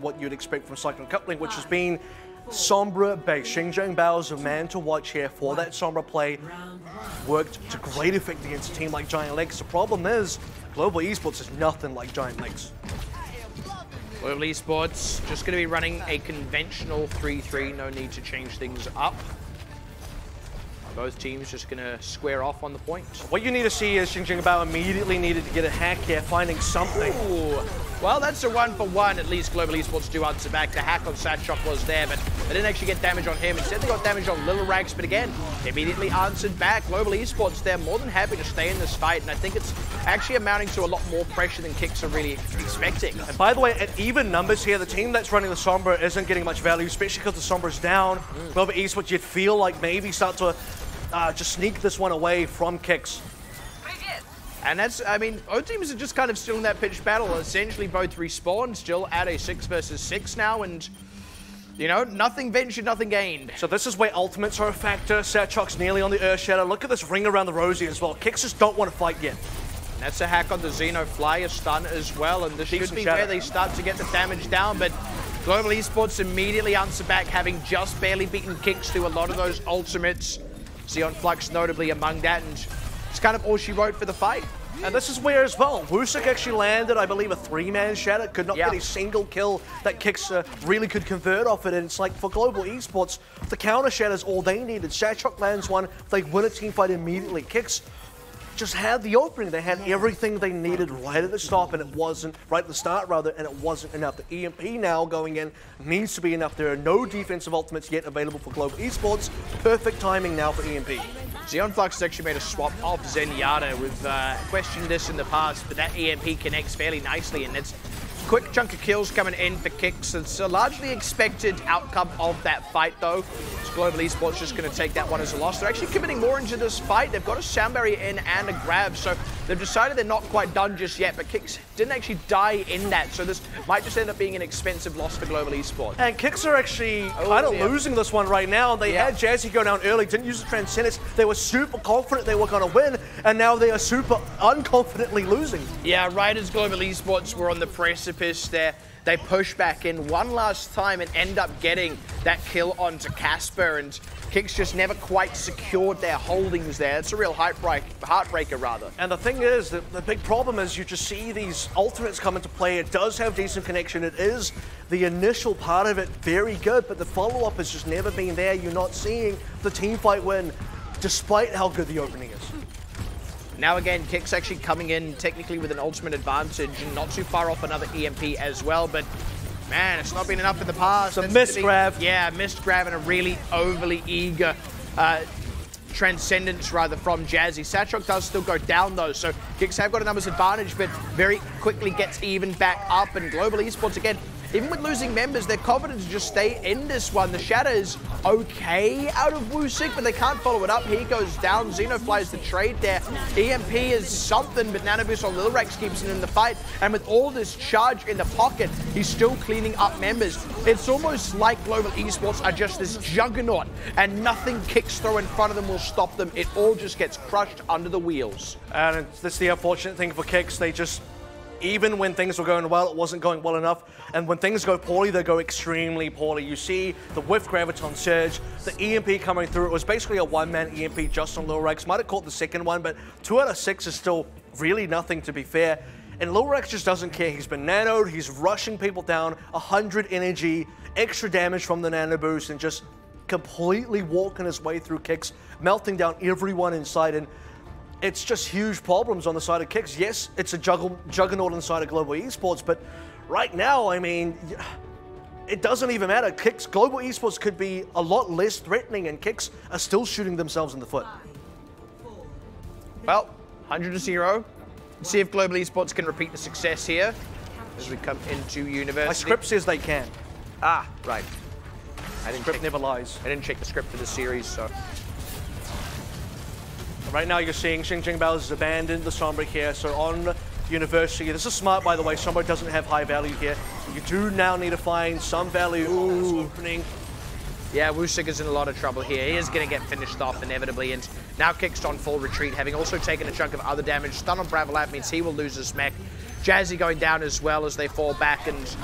what you'd expect from Cyclone Coupling, which has been Sombra based. Xinjiang Bao is a man to watch here for that Sombra play. Worked to great effect against a team like Giant Legs. The problem is, Global Esports is nothing like Giant Legs. Global Esports just going to be running a conventional 3-3, no need to change things up. Both teams just going to square off on the point. What you need to see is Xinjiang Bao immediately needed to get a hack here, finding something. Ooh. Well, that's a 1-for-1. At least Global Esports do answer back. The hack on Satchok was there, but they didn't actually get damage on him. Instead, they got damage on Little Rags, but again, immediately answered back. Global Esports, they're more than happy to stay in this fight, and I think it's actually amounting to a lot more pressure than KIX are really expecting. And by the way, at even numbers here, the team that's running the Sombra isn't getting much value, especially because the Sombra's down. Global Esports, you'd feel like maybe start to just sneak this one away from KIX. And that's, I mean, both teams are just kind of still in that pitched battle. Essentially, both respawn, still at a 6 versus 6 now, and, you know, nothing ventured, nothing gained. So this is where ultimates are a factor. Satchok's nearly on the Earth Shadow. Look at this ring around the Rosie as well. KIX just don't want to fight yet. And that's a hack on the Xeno Fly, a stun as well, and this should be where they start to get the damage down, but Global Esports immediately answer back, having just barely beaten KIX through a lot of those ultimates. Xeon Flux notably among that, and it's kind of all she wrote for the fight. And this is where as well, Wusik actually landed, I believe, a 3-man shatter. Could not get a single kill that KIX really could convert off it. And it's like, for Global Esports, the counter shatter's all they needed. Satchok lands one, they win a team fight immediately. KIX just had the opening. They had everything they needed right at the stop, and it wasn't, right at the start rather, and it wasn't enough. The EMP now going in needs to be enough. There are no defensive ultimates yet available for Global Esports. Perfect timing now for EMP. Xeon Flux has actually made a swap off Zenyatta. We've questioned this in the past, but that EMP connects fairly nicely, and it's a quick chunk of kills coming in for KIX. It's a largely expected outcome of that fight, though. So Global Esports just going to take that one as a loss. They're actually committing more into this fight. They've got a sound barrier in and a grab, so they've decided they're not quite done just yet, but KIX didn't actually die in that, so this might just end up being an expensive loss for Global Esports. And KIX are actually kind of losing this one right now. They had Jazzy go down early, didn't use the Transcendence. They were super confident they were going to win, and now they are super unconfidently losing. Yeah, right as Global Esports were on the precipice there, they push back in one last time and end up getting that kill onto Casper, and KIX just never quite secured their holdings there. It's a real heartbreaker, rather. And the thing is, the big problem is you just see these ultimates come into play. It does have decent connection. It is the initial part of it very good, but the follow-up has just never been there. You're not seeing the team fight win, despite how good the opening is. Now again, KIX actually coming in technically with an ultimate advantage and not too far off another EMP as well, but man, it's not been enough in the past. It's a missed grab. Yeah, missed grab and a really overly eager Transcendence rather from Jazzy. Satchok does still go down though, so KIX have got a numbers advantage, but very quickly gets even back up, and Global Esports again, even with losing members, they're confident to just stay in this one. The Shatter is okay out of Wusik, but they can't follow it up. He goes down. Xenofly is the trade there. EMP is something, but Nanoboost on Lil Rex keeps him in the fight. And with all this charge in the pocket, he's still cleaning up members. It's almost like Global Esports are just this juggernaut, and nothing KIX throw in front of them will stop them. It all just gets crushed under the wheels. And that's the unfortunate thing for KIX. They just, even when things were going well, it wasn't going well enough. And when things go poorly, they go extremely poorly. You see the whiff Graviton Surge, the EMP coming through. It was basically a one-man EMP just on Lil Rex. Might have caught the second one, but 2 out of 6 is still really nothing, to be fair. And Lil Rex just doesn't care. He's been nanoed, he's rushing people down, 100 energy, extra damage from the nano boost, and just completely walking his way through KIX, melting down everyone inside. And it's just huge problems on the side of KIX. Yes, it's a juggernaut inside of Global Esports, but right now, I mean, it doesn't even matter. KIX, Global Esports could be a lot less threatening, and KIX are still shooting themselves in the foot. Well, 100-0. Let's see if Global Esports can repeat the success here as we come into University. My script says they can. Ah, right. Script never lies. I didn't check the script for the series, so. Right now you're seeing Xinjiang Bao has abandoned the Sombra here, so on University. This is smart, by the way. Sombra doesn't have high value here. You do now need to find some value on this opening. Yeah, Wusik is in a lot of trouble here. He is going to get finished off inevitably, and now KIX on full retreat, having also taken a chunk of other damage. Stun on Bravelat means he will lose his mech. Jazzy going down as well as they fall back, and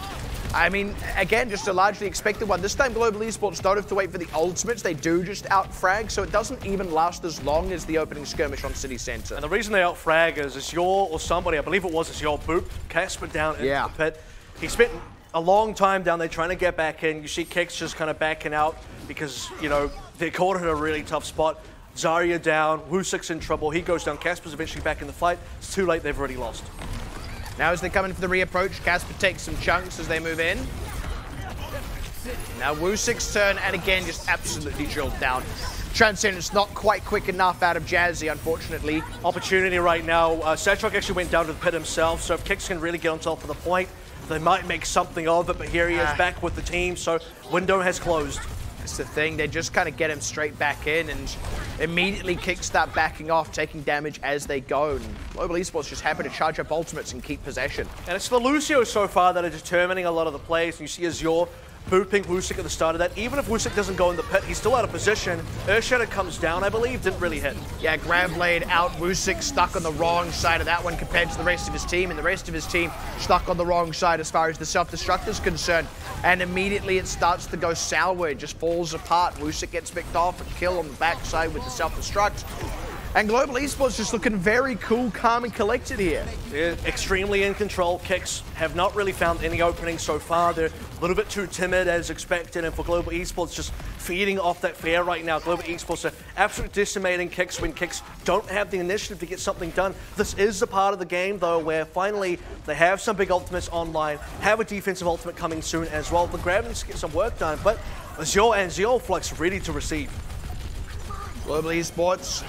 I mean, again, just a largely expected one. This time, Global Esports don't have to wait for the ultimates. They do just out-frag, so it doesn't even last as long as the opening skirmish on City Center. And the reason they out-frag is Azure or somebody, I believe it was Azure, booped Casper down into the pit. He spent a long time down there trying to get back in. You see KIX just kind of backing out because, you know, they're caught in a really tough spot. Zarya down, WooSik's in trouble, he goes down, Casper's eventually back in the fight. It's too late, they've already lost. Now as they come in for the reapproach, Casper takes some chunks as they move in. Now WooSik's turn, and again, just absolutely drilled down. Transcendence not quite quick enough out of Jazzy, unfortunately. Opportunity right now. Satrok actually went down to the pit himself, so if KIX can really get on top of the point, they might make something of it, but here he is back with the team, so window has closed. That's the thing, they just kind of get him straight back in, and immediately KIX start backing off, taking damage as they go. And Global Esports just happy to charge up ultimates and keep possession. And it's the Lucio so far that are determining a lot of the plays. You see Azure booping WooSik at the start of that. Even if WooSik doesn't go in the pit, he's still out of position. Earthshatter comes down, I believe, didn't really hit. Yeah, grab blade out, WooSik stuck on the wrong side of that one compared to the rest of his team, and the rest of his team stuck on the wrong side as far as the self-destruct is concerned. And immediately it starts to go sour, it just falls apart. WooSik gets picked off, a kill on the backside with the self-destruct. And Global Esports just looking very cool, calm, and collected here. They're extremely in control. KIX have not really found any openings so far. They're a little bit too timid as expected, and for Global Esports just feeding off that fear right now. Global Esports are absolutely decimating KIX when KIX don't have the initiative to get something done. This is the part of the game, though, where finally they have some big ultimates online, have a defensive ultimate coming soon as well. The Grab needs to get some work done, but Azure and Zeoflux ready to receive. Global Esports,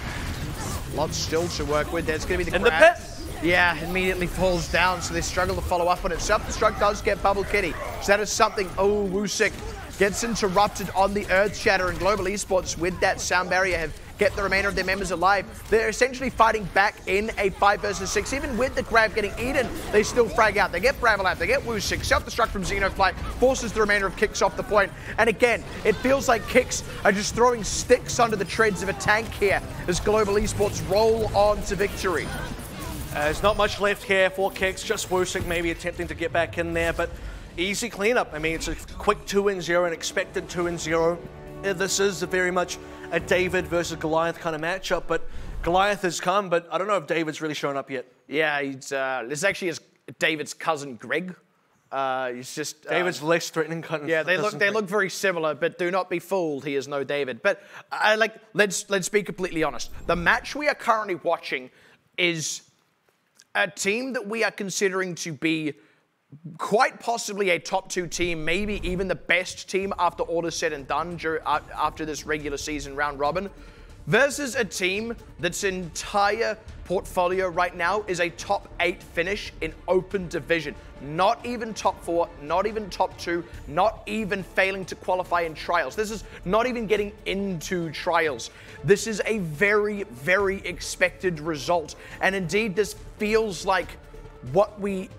lots still to work with. There's going to be the grab. In the pit. Yeah, immediately falls down, so they struggle to follow up on it. Self-destruct does get Bubble Kitty, so that is something. Oh, WooSik gets interrupted on the Earth Shatter, and Global Esports with that sound barrier have kept the remainder of their members alive. They're essentially fighting back in a 5 versus 6. Even with the grab getting eaten, they still frag out. They get Bravelab, they get WooSik. Self-destruct from Xenoflight forces the remainder of KIX off the point. And again, it feels like KIX are just throwing sticks under the treads of a tank here as Global Esports roll on to victory. There's not much left here for KIX, just WooSik maybe attempting to get back in there, but easy cleanup. I mean, it's a quick 2-0, an expected 2-0. This is very much a David versus Goliath kind of matchup, but Goliath has come, but I don't know if David's really shown up yet. Yeah, he's, this actually is David's cousin Greg. He's just David's less threatening. Yeah, they look very similar, but do not be fooled. He is no David. But let's be completely honest. The match we are currently watching is a team that we are considering to be quite possibly a top 2 team, maybe even the best team after all is said and done after this regular season round robin, versus a team that's entire portfolio right now is a top 8 finish in open division. Not even top 4, not even top 2, not even failing to qualify in trials. This is not even getting into trials. This is a very, very expected result. And indeed, this feels like what we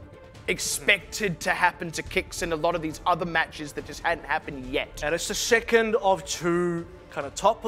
expected to happen to KIX in a lot of these other matches that just hadn't happened yet. And it's the second of 2 kind of top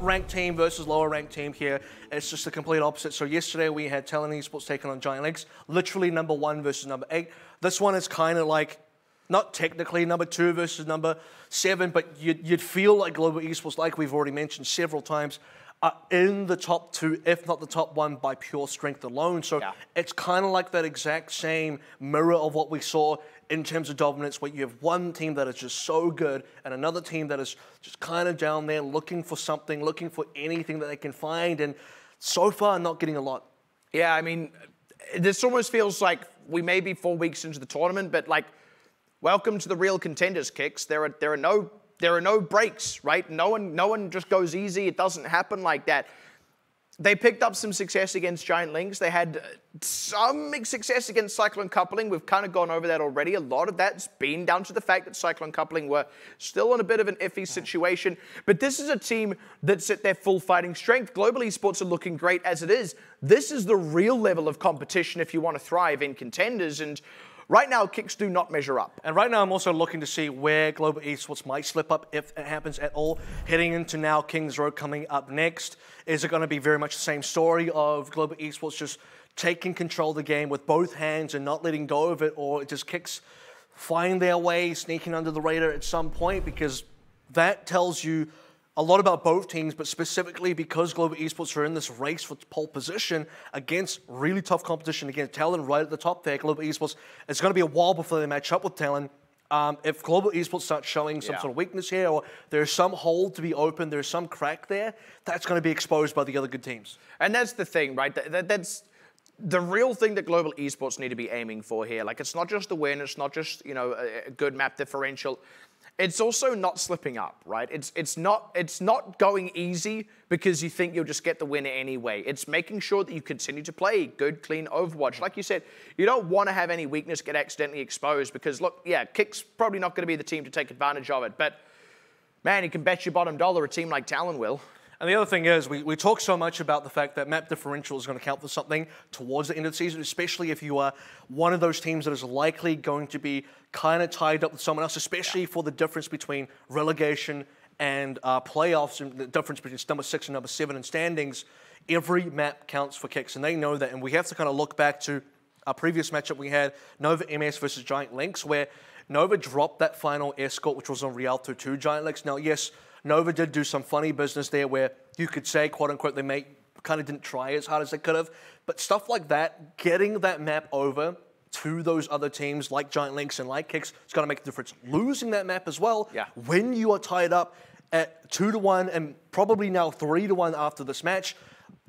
ranked team versus lower ranked team here. It's just the complete opposite. So yesterday we had Talon Esports taking on Giant Leagues, literally number 1 versus number 8. This one is kind of like, not technically number 2 versus number 7, but you'd feel like Global Esports, like we've already mentioned several times, are in the top 2, if not the top 1, by pure strength alone. So it's kind of like that exact same mirror of what we saw in terms of dominance, where you have one team that is just so good and another team that is just kind of down there looking for something, looking for anything that they can find, and so far not getting a lot. Yeah, I mean, this almost feels like we may be 4 weeks into the tournament, but like, welcome to the real Contenders, KIX. There are no breaks, right? No one just goes easy. It doesn't happen like that. They picked up some success against Giant Lynx. They had some success against Cyclone Coupling. We've kind of gone over that already. A lot of that's been down to the fact that Cyclone Coupling were still in a bit of an iffy situation. But this is a team that's at their full fighting strength. Global Esports are looking great as it is. This is the real level of competition if you want to thrive in Contenders. And right now, KIX do not measure up. And right now, I'm also looking to see where Global Esports might slip up, if it happens at all. Heading into now Kings Road coming up next. Is it going to be very much the same story of Global Esports just taking control of the game with both hands and not letting go of it, or just KIX find their way sneaking under the radar at some point, because that tells you a lot about both teams, but specifically because Global Esports are in this race for pole position against really tough competition against Talon right at the top there. Global Esports, it's going to be a while before they match up with Talon. If Global Esports starts showing some sort of weakness here, or there's some hole to be open, there's some crack there, that's going to be exposed by the other good teams. And that's the thing, right? That's the real thing that Global Esports need to be aiming for here. Like, it's not just the win, it's not just, you know, a good map differential. It's also not slipping up, right? It's not going easy because you think you'll just get the winner anyway. It's making sure that you continue to play good, clean Overwatch. Like you said, you don't want to have any weakness get accidentally exposed because, look, yeah, KIX probably not going to be the team to take advantage of it. But, man, you can bet your bottom dollar a team like Talon will. And the other thing is, we talk so much about the fact that map differential is going to count for something towards the end of the season, especially if you are one of those teams that is likely going to be kind of tied up with someone else, especially for the difference between relegation and playoffs, and the difference between number 6 and number 7 in standings. Every map counts for KIX, and they know that. And we have to kind of look back to our previous matchup we had, Nova MS versus Giant Lynx, where Nova dropped that final escort, which was on Rialto to Giant Lynx. Now, yes, Nova did do some funny business there where you could say, quote unquote, they kind of didn't try as hard as they could have. But stuff like that, getting that map over to those other teams like Giant Lynx and like KIX, it's going to make a difference. Losing that map as well, when you are tied up at 2-1 and probably now 3-1 after this match,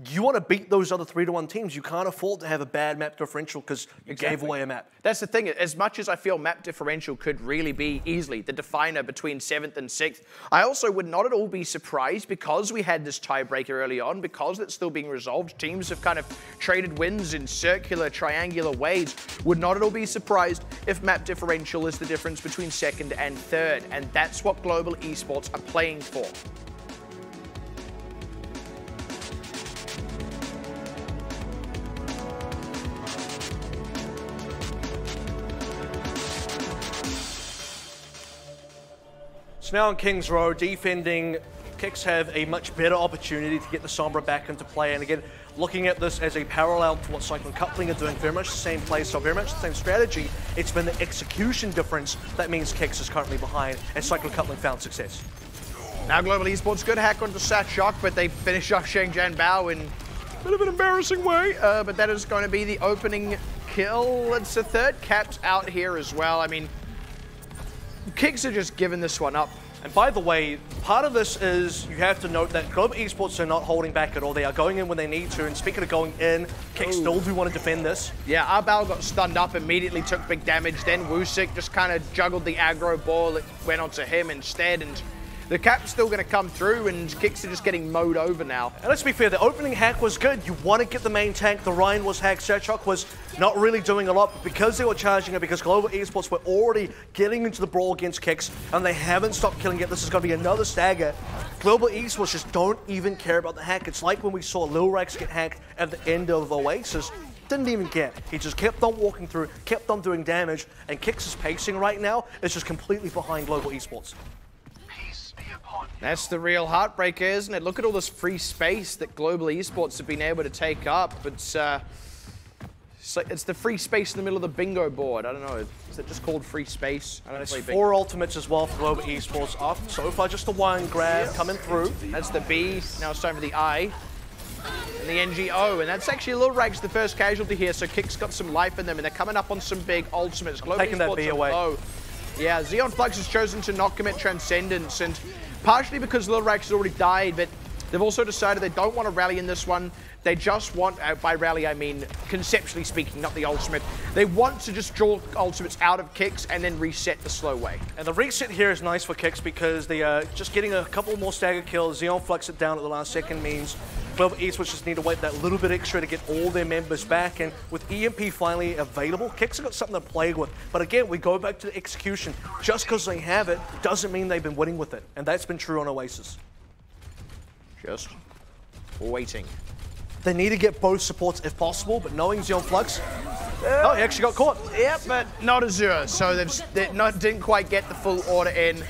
you want to beat those other 3-1 teams. You can't afford to have a bad map differential because you gave away a map. That's the thing. As much as I feel map differential could really be easily the definer between 7th and 6th, I also would not at all be surprised because we had this tiebreaker early on, because it's still being resolved. Teams have kind of traded wins in circular, triangular ways. Would not at all be surprised if map differential is the difference between 2nd and 3rd, and that's what Global Esports are playing for. So now on Kings Row, defending, KIX have a much better opportunity to get the Sombra back into play. And again, looking at this as a parallel to what Cyclone Coupling are doing, very much the same play, so very much the same strategy. It's been the execution difference that means KIX is currently behind, and Cyclone Coupling found success. Now Global Esports, good hack onto Satchok, but they finish off Sheng Jian Bao in a bit of an embarrassing way. But that is going to be the opening kill. It's a 3rd capped out here as well. I mean, KIX are just giving this one up. And by the way, part of this is you have to note that Global Esports are not holding back at all. They are going in when they need to. And speaking of going in, KIX still do want to defend this. Yeah, AVRL got stunned up, immediately took big damage. Then Wusik just kind of juggled the aggro ball. It went onto him instead. And the cap's still going to come through, and KIX are just getting mowed over now. And let's be fair, the opening hack was good. You want to get the main tank. The Ryan was hacked. Satchok was not really doing a lot, but because they were charging it, because Global Esports were already getting into the brawl against KIX, and they haven't stopped killing it. This is going to be another stagger. Global Esports just don't even care about the hack. It's like when we saw Lil Rex get hacked at the end of Oasis. Didn't even care. He just kept on walking through, kept on doing damage, and KIX's pacing right now is just completely behind Global Esports. That's the real heartbreaker, isn't it? Look at all this free space that Global Esports have been able to take up. It's the free space in the middle of the bingo board. I don't know. Is it just called free space? I don't know. It's 4 ultimates as well for Global Esports. Off so far, just the 1 grab coming through. That's the B. Now it's time for the I. And the NGO. And that's actually Lil Rag's the first casualty here. So KIX got some life in them. And they're coming up on some big ultimates. Global Taking that B away. Low. Yeah, Xeon Flux has chosen to not commit Transcendence. And partially because Lil Rag has already died, but they've also decided they don't want to rally in this one. They just want, by rally I mean conceptually speaking, not the ultimate. They want to just draw ultimates out of KIX and then reset the slow way. And the reset here is nice for KIX because they are just getting a couple more stagger kills. Xeon Flux it down at the last second means Global Esports just need to wait that little bit extra to get all their members back. And with EMP finally available, KIX have got something to play with. But again, we go back to the execution. Just because they have it doesn't mean they've been winning with it. And that's been true on Oasis. Just waiting. They need to get both supports if possible, but knowing Xeon Flux, oh, he actually got caught. Yep, but not a 0, so they didn't quite get the full order in.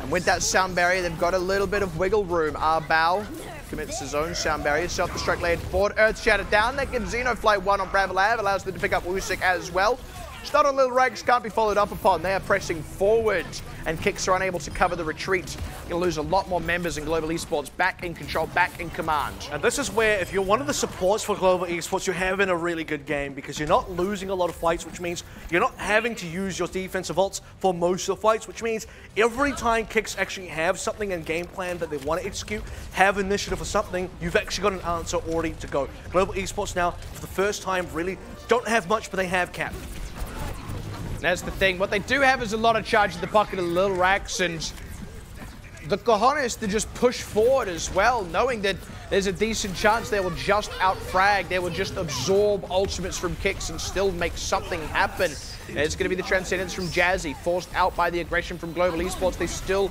And with that sound barrier, they've got a little bit of wiggle room. Bao commits his own sound barrier, self-destruct layered forward, Earth Shatter down. That gives Xenoflight 1 on Bravo Lab, allows them to pick up Wusik as well. Stun on Little Rags can't be followed up upon. They are pressing forward, and KIX are unable to cover the retreat. Going to lose a lot more members in Global Esports back in control, back in command. And this is where, if you're one of the supports for Global Esports, you're having a really good game because you're not losing a lot of fights, which means you're not having to use your defensive ults for most of the fights, which means every time KIX actually have something in game plan that they want to execute, have initiative or something, you've actually got an answer already to go. Global Esports now, for the first time, really don't have much, but they have Cap. That's the thing. What they do have is a lot of charge in the pocket of the Little Racks, and the cojones to just push forward as well, knowing that there's a decent chance they will just out-frag, they will just absorb ultimates from KIX and still make something happen. And it's going to be the Transcendence from Jazzy, forced out by the aggression from Global Esports. They still...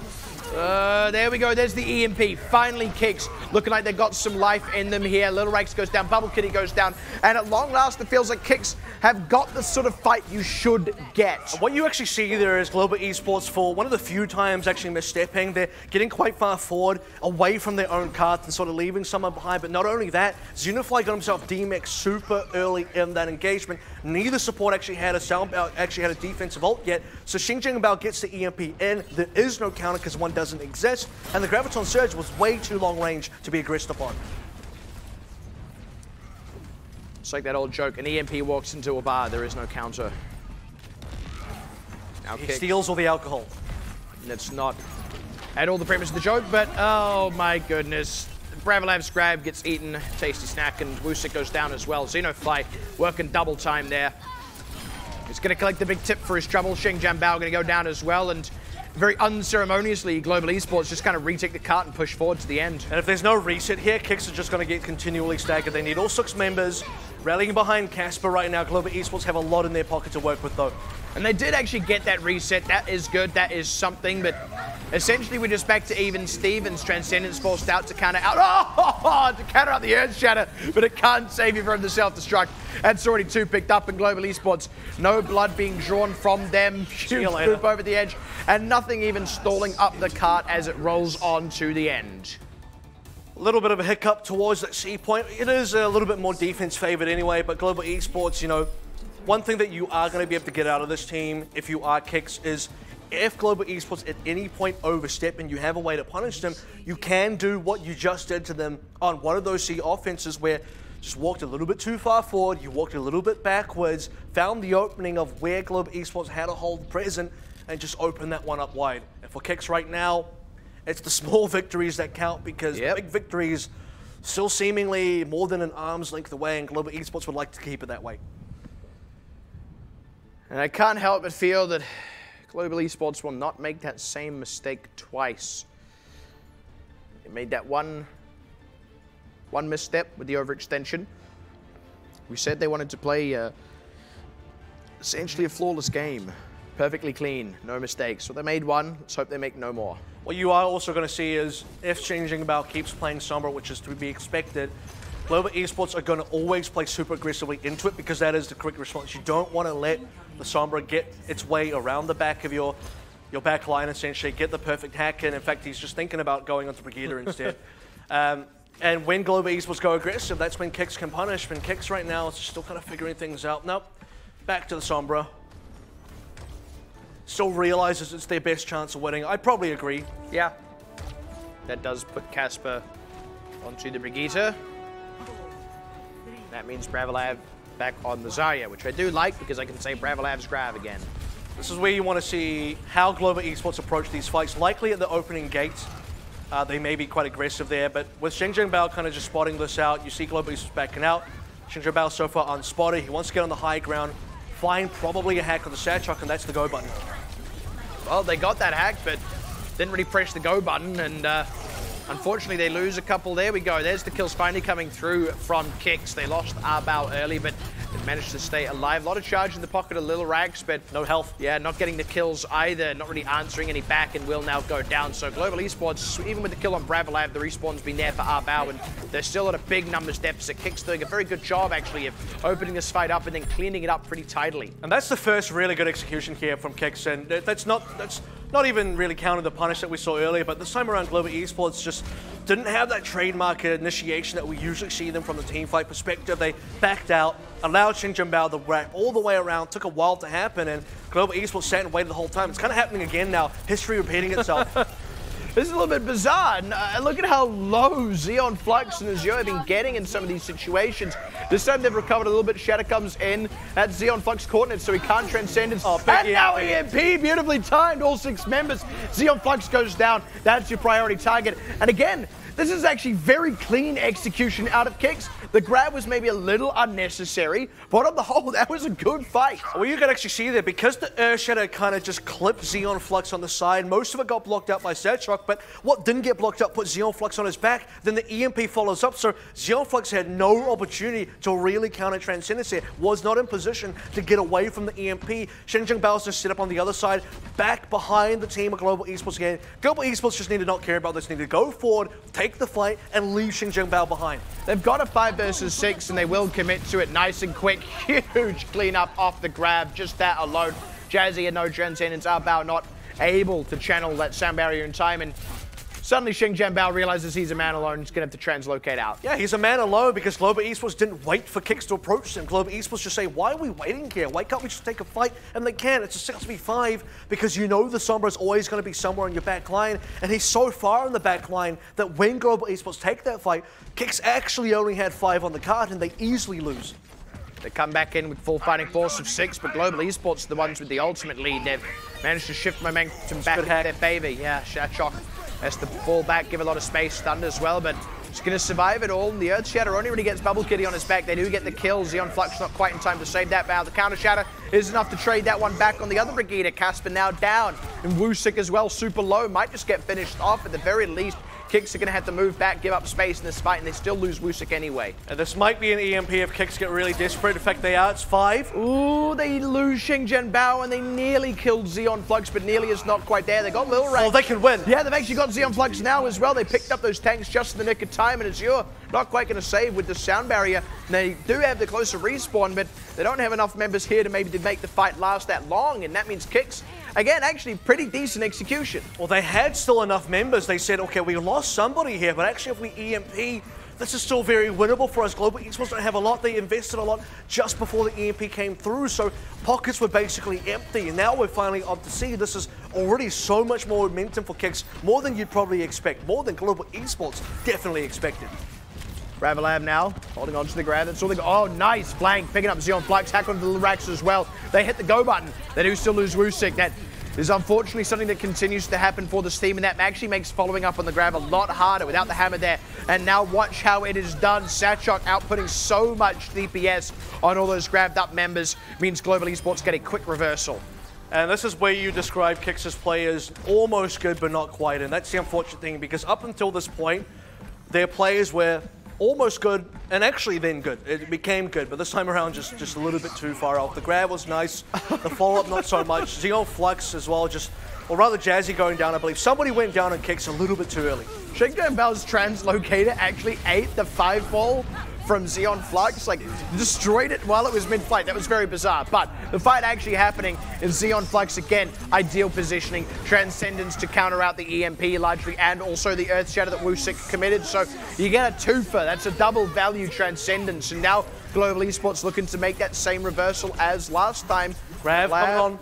there we go, there's the EMP. Finally KIX, looking like they've got some life in them here. Little Rags goes down, Bubble Kitty goes down, and at long last it feels like KIX have got the sort of fight you should get. What you actually see there is Global Esports, for one of the few times actually misstepping. They're getting quite far forward, away from their own cart and sort of leaving someone behind. But not only that, Xenofly got himself DMX super early in that engagement. Neither support actually had a defensive ult yet. So Xinjiang Bao gets the EMP in. There is no counter because one doesn't exist, and the Graviton Surge was way too long range to be aggressed upon. It's like that old joke, an EMP walks into a bar, there is no counter. Now He KIX steals all the alcohol. That's not at all the premise of the joke, but oh my goodness. Bravolav's grab gets eaten, tasty snack, and Wusik goes down as well. Xenofly working double time there. He's going to collect the big tip for his trouble. Xinjiang Bao going to go down as well, and very unceremoniously, Global Esports just kind of retake the cart and push forward to the end. And if there's no reset here, KIX are just going to get continually staggered. They need all 6 members rallying behind Casper right now. Global Esports have a lot in their pocket to work with, though. And they did actually get that reset. That is good. That is something. But essentially, we're just back to even Stevens. Transcendence forced out to counter out. To counter out the Earth Shatter. But it can't save you from the self-destruct. That's already 2 picked up in Global Esports. No blood being drawn from them. Huge swoop over the edge. And nothing even stalling up the cart as it rolls on to the end. A little bit of a hiccup towards that C point. It is a little bit more defense favored anyway, but Global Esports, you know, one thing that you are going to be able to get out of this team, if you are KIX, is if Global Esports at any point overstep and you have a way to punish them, you can do what you just did to them on one of those C offenses where just walked a little bit too far forward, you walked a little bit backwards, found the opening of where Global Esports had a hold present, and just opened that one up wide. And for KIX right now, it's the small victories that count, because the big victories still seemingly more than an arm's length away, and Global Esports would like to keep it that way. And I can't help but feel that Global Esports will not make that same mistake twice. They made that one misstep with the overextension. We said they wanted to play essentially a flawless game. Perfectly clean, no mistakes. So they made one, let's hope they make no more. What you are also going to see is, if Xinjiang Bao keeps playing Sombra, which is to be expected, Global Esports are going to always play super aggressively into it, because that is the correct response. You don't want to let the Sombra get its way around the back of your back line, essentially, get the perfect hack in. In fact, he's just thinking about going onto Brigitte instead. And when Global Esports go aggressive, that's when KIX can punish. And KIX right now is still kind of figuring things out. Nope, back to the Sombra. Still realizes it's their best chance of winning. I'd probably agree. Yeah. That does put Casper onto the Brigitte. That means Bravolav back on the Zarya, which I do like, because I can say Bravolav's grab again. This is where you want to see how Global Esports approach these fights. Likely at the opening gate, they may be quite aggressive there, but with Xinjiang Bao kind of just spotting this out, you see Global Esports backing out. Xinjiang Bao so far unspotted. He wants to get on the high ground, find probably a hack on the Satchok, and that's the go button. Well, they got that hack, but didn't really press the go button, and unfortunately they lose a couple. There we go. There's the kills finally coming through from KIX. They lost Bao early, but they managed to stay alive. A lot of charge in the pocket of Little Rags, but no health. Yeah, not getting the kills either, not really answering any back, and will now go down. So Global Esports, even with the kill on Bravolav, the respawn's been there for Bao, and they're still at a big numbers deficit. KIX doing a very good job, actually, of opening this fight up and then cleaning it up pretty tidily. And that's the first really good execution here from KIX, and that's not not even really counting the punish that we saw earlier, but this time around Global Esports just didn't have that trademark initiation that we usually see them from the teamfight perspective. They backed out, allowed Xinjiang the wrap all the way around, took a while to happen, and Global Esports sat and waited the whole time. It's kind of happening again now, history repeating itself. This is a little bit bizarre. Look at how low Xeon Flux and Azure have been getting in some of these situations. This time they've recovered a little bit. Shatter comes in. That's Xeon Flux coordinates, so he can't transcend. Oh, and now EMP, beautifully timed, all 6 members. Xeon Flux goes down. That's your priority target. And again, this is actually very clean execution out of KIX. The grab was maybe a little unnecessary, but on the whole, that was a good fight. Well, you can actually see there, because the Earthshatter kind of just clipped Xeon Flux on the side, most of it got blocked out by Satchok, but what didn't get blocked up put Xeon Flux on his back, then the EMP follows up, so Xeon Flux had no opportunity to really counter Transcendence here, was not in position to get away from the EMP. Xinjiang Bao's just set up on the other side, back behind the team of Global Esports again. Global Esports just need to not care about this, need to go forward, take the fight, and leave Xinjiang Bao behind. They've got a 5 versus 6, and they will commit to it nice and quick. Huge cleanup off the grab, just that alone. Jazzy and no Transcendence, are Bao not able to channel that sound barrier in time, and suddenly Xinjiang Bao realizes he's a man alone. He's going to have to translocate out. Yeah, he's a man alone because Global Esports didn't wait for KIX to approach them. Global Esports just say, why are we waiting here? Why can't we just take a fight? And they can. It's a 6v5 because you know the Sombra is always going to be somewhere in your back line, and he's so far in the back line that when Global Esports take that fight, KIX actually only had 5 on the card and they easily lose. They come back in with full fighting force of 6, but Global Esports are the ones with the ultimate lead. They've managed to shift momentum back in their favor. Yeah, Satchok has to fall back, give a lot of space. Thunder as well, but he's going to survive it all. The Earth Shatter only really gets Bubble Kitty on his back. They do get the kill. Xeon Flux not quite in time to save that Bao. The counter Shatter is enough to trade that one back on the other Brigitte. Casper now down. And Wusik as well, super low. Might just get finished off at the very least. KIX are going to have to move back, give up space in this fight, and they still lose Wusik anyway. And this might be an EMP if KIX get really desperate. In fact, they are. It's 5. Ooh, they lose Xinjiang Bao, and they nearly killed Xeon Flux, but nearly is not quite there. They got Lil Ray. Oh, they can win. Yeah, they've actually got Xeon Flux now as well. They picked up those tanks just in the nick of time, and Azure not quite going to save with the sound barrier. They do have the closer respawn, but they don't have enough members here to maybe make the fight last that long, and that means KIX, again, actually pretty decent execution. Well, they had still enough members. They said, okay, we lost somebody here, but actually if we EMP, this is still very winnable for us. Global Esports don't have a lot. They invested a lot just before the EMP came through, so pockets were basically empty. And now we're finally up to see this is already so much more momentum for KIX, more than you'd probably expect, more than Global Esports definitely expected. Gravelab now, holding on to the grab. That's all they got. Oh, nice flank, picking up Xeon Flux, hack onto the Rax as well. They hit the go button. They do still lose Wusik. That is unfortunately something that continues to happen for this team, and that actually makes following up on the grab a lot harder without the hammer there. And now watch how it is done. Satchok outputting so much DPS on all those grabbed up members means Global Esports get a quick reversal. And this is where you describe KIX's players almost good but not quite, and that's the unfortunate thing because up until this point, their players were almost good, and actually then good. It became good, but this time around just a little bit too far off. The grab was nice, the follow-up not so much. Xeon Flux as well, or rather Jazzy going down, I believe. Somebody went down on KIX a little bit too early. Xinjiang Bao's translocator actually ate the 5-ball from Xeon Flux, like destroyed it while it was mid-flight. That was very bizarre, but the fight actually happening in Xeon Flux again, ideal positioning, Transcendence to counter out the EMP largely, and also the Earth Shatter that Wusik committed, so you get a twofer. That's a double value Transcendence, and now Global Esports looking to make that same reversal as last time. Grav, come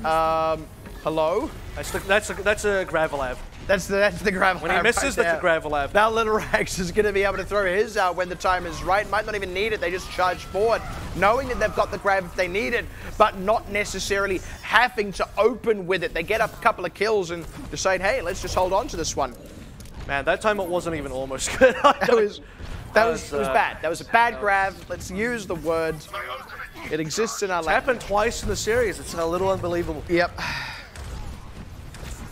on. Hello? That's a Gravelab. That's the Gravelab. When he misses, that's the Gravelab. Now Little Rax is going to be able to throw his out when the time is right. Might not even need it. They just charge forward, knowing that they've got the grab if they need it, but not necessarily having to open with it. They get up a couple of kills and decide, hey, let's just hold on to this one. Man, that time it wasn't even almost good. That was bad. That was a bad grab. Let's use the word. It exists in our language. It's happened twice in the series. It's a little unbelievable. Yep.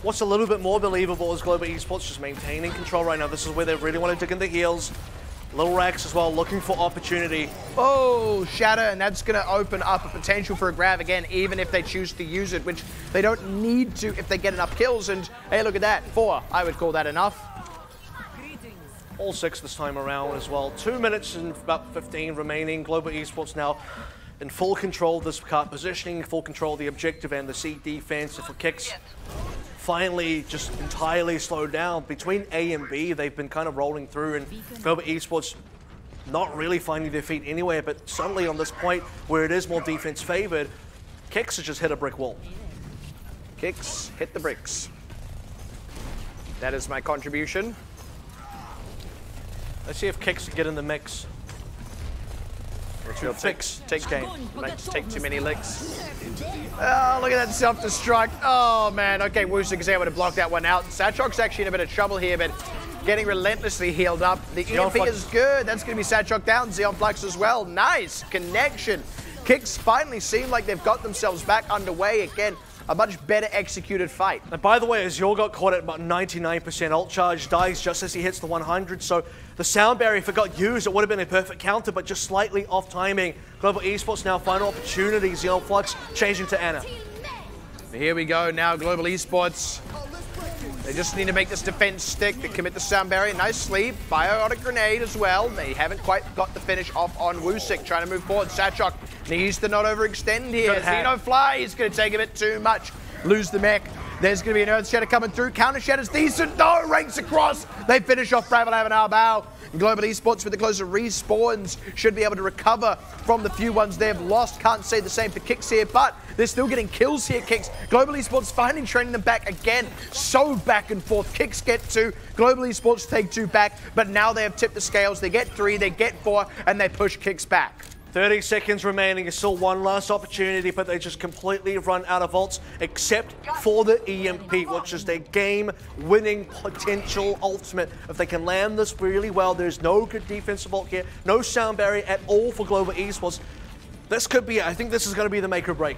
What's a little bit more believable is Global Esports just maintaining control right now. This is where they really want to dig in the heels. Lil Rax as well, looking for opportunity. Oh, Shatter, and that's going to open up a potential for a grab again, even if they choose to use it, which they don't need to if they get enough kills. And hey, look at that, 4. I would call that enough. All 6 this time around as well. 2 minutes and about 15 remaining. Global Esports now in full control of this card positioning, full control of the objective and the C defense. And for KIX, finally just entirely slowed down. Between A and B, they've been kind of rolling through, and Global Esports not really finding their feet anywhere, but suddenly on this point where it is more defense favored, KIX has just hit a brick wall. KIX hit the bricks. That is my contribution. Let's see if KIX can get in the mix. Take too many licks. Oh, look at that self-destruct. Oh, man. Okay, WOWC's able to block that one out. Satchok's actually in a bit of trouble here, but getting relentlessly healed up. The EMP is good. That's going to be Satchok down. Xeon Flux as well. Nice connection. KIX finally seem like they've got themselves back underway again. A much better executed fight. And by the way, Azure got caught at about 99% ult charge, dies just as he hits the 100, so the sound barrier, if it got used, it would have been a perfect counter, but just slightly off timing. Global Esports now final opportunity. Xeon Flux changing to Ana. Here we go now, Global Esports. They just need to make this defense stick. They commit the sound barrier. Nice sleep. Biotic grenade as well. They haven't quite got the finish off on WOWC. Trying to move forward. Satchok needs to not overextend here. Xeno Fly is going to take a bit too much. Lose the mech. There's going to be an Earth Shatter coming through. Counter Shatter's decent. No, ranks across. They finish off Bravelav and Arbao. Global Esports with the closer respawns should be able to recover from the few ones they've lost. Can't say the same for KIX here, but they're still getting kills here, KIX. Global Esports finally training them back again. So back and forth. KIX get 2, Global Esports take 2 back, but now they have tipped the scales. They get 3, they get 4, and they push KIX back. 30 seconds remaining. It's still one last opportunity, but they just completely run out of ults, except for the EMP, which is their game-winning potential ultimate. If they can land this really well, there's no good defensive ult here, no sound barrier at all for Global Esports. This could be, I think this is going to be the make or break.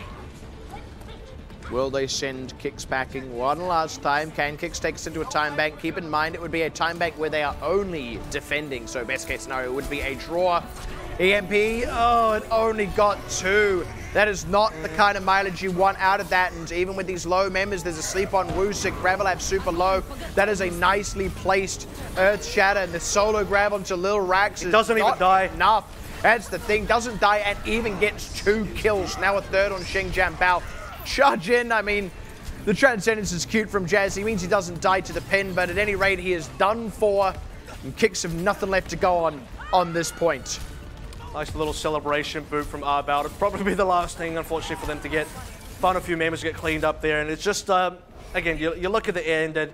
Will they send KIX packing one last time? Can KIX take us into a time bank? Keep in mind, it would be a time bank where they are only defending, so best case scenario would be a draw. EMP, oh, it only got 2. That is not the kind of mileage you want out of that, and even with these low members, there's a sleep on WOWC, Gravelab super low. That is a nicely placed Earth Shatter, and the solo grab onto Lil Rax is doesn't even die enough. That's the thing, doesn't die and even gets 2 kills. Now a third on Xingjian Bao. Charge in, I mean, the Transcendence is cute from Jazz. He means he doesn't die to the pin, but at any rate, he is done for, and KIX have nothing left to go on this point. Nice little celebration boot from Arbao. It'll probably be the last thing, unfortunately, for them to get. Find a few members to get cleaned up there, and it's just, again, you look at the end, and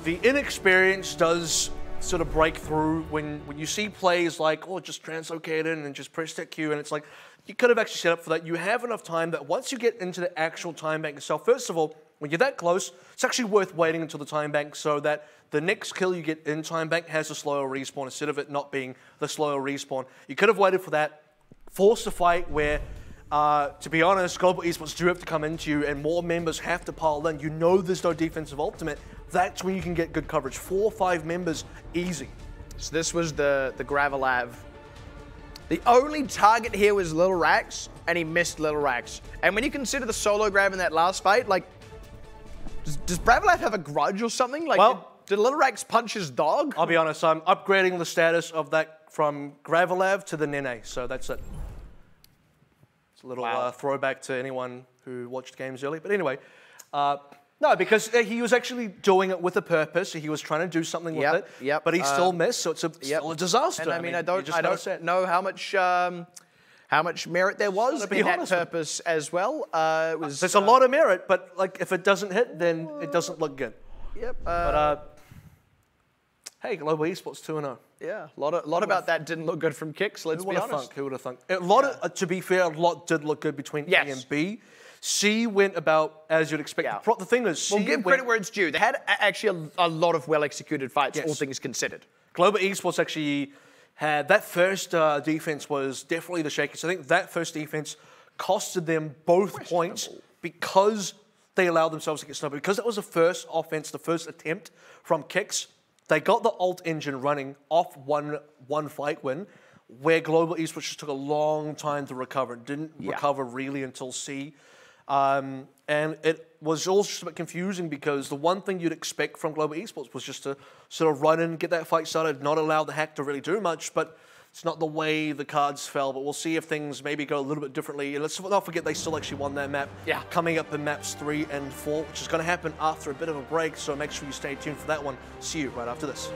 the inexperience does sort of break through when you see plays like, oh, just translocate in and just press that Q, and it's like, you could have actually set up for that. You have enough time that once you get into the actual time bank itself, first of all, when you're that close, it's actually worth waiting until the time bank so that the next kill you get in time bank has a slower respawn instead of it not being the slower respawn. You could have waited for that, forced a fight where, to be honest, Global Esports do have to come into you and more members have to pile in. You know there's no defensive ultimate. That's when you can get good coverage. 4 or 5 members, easy. So this was the Gravelav. The only target here was Lil Rax, and he missed Lil Rax. And when you consider the solo grab in that last fight, like, does Bravelav have a grudge or something? Like, well, did Lil Rax punch his dog? I'll be honest, I'm upgrading the status of that from Gravelav to the Nene, so that's it. It's a little throwback to anyone who watched games early. But anyway, no, because he was actually doing it with a purpose. He was trying to do something with it, but he still missed, so it's still a disaster. And I mean, I don't know how much merit there was in that purpose as well. There's a lot of merit, but like if it doesn't hit, then it doesn't look good. Yep. But hey, Global Esports 2-0. Yeah, a lot about that didn't look good from KIX. Let's be honest. Who would have thunk? A lot, to be fair, a lot did look good between A and B. C went about as you'd expect. Yeah. The thing is, C give credit where it's due. They had actually a lot of well-executed fights, all things considered. Global Esports actually had that first defense was definitely the shakiest. I think that first defense costed them both points because they allowed themselves to get snowballed. Because that was the first offense, the first attempt from KIX. They got the ult engine running off one fight win, where Global Esports just took a long time to recover. Didn't recover really until C. And it was also just a bit confusing because the one thing you'd expect from Global Esports was just to sort of run in, get that fight started, not allow the hack to really do much, but it's not the way the cards fell. But we'll see if things maybe go a little bit differently. And let's not forget they still actually won that map. Yeah. Coming up in maps 3 and 4, which is going to happen after a bit of a break, so make sure you stay tuned for that one. See you right after this.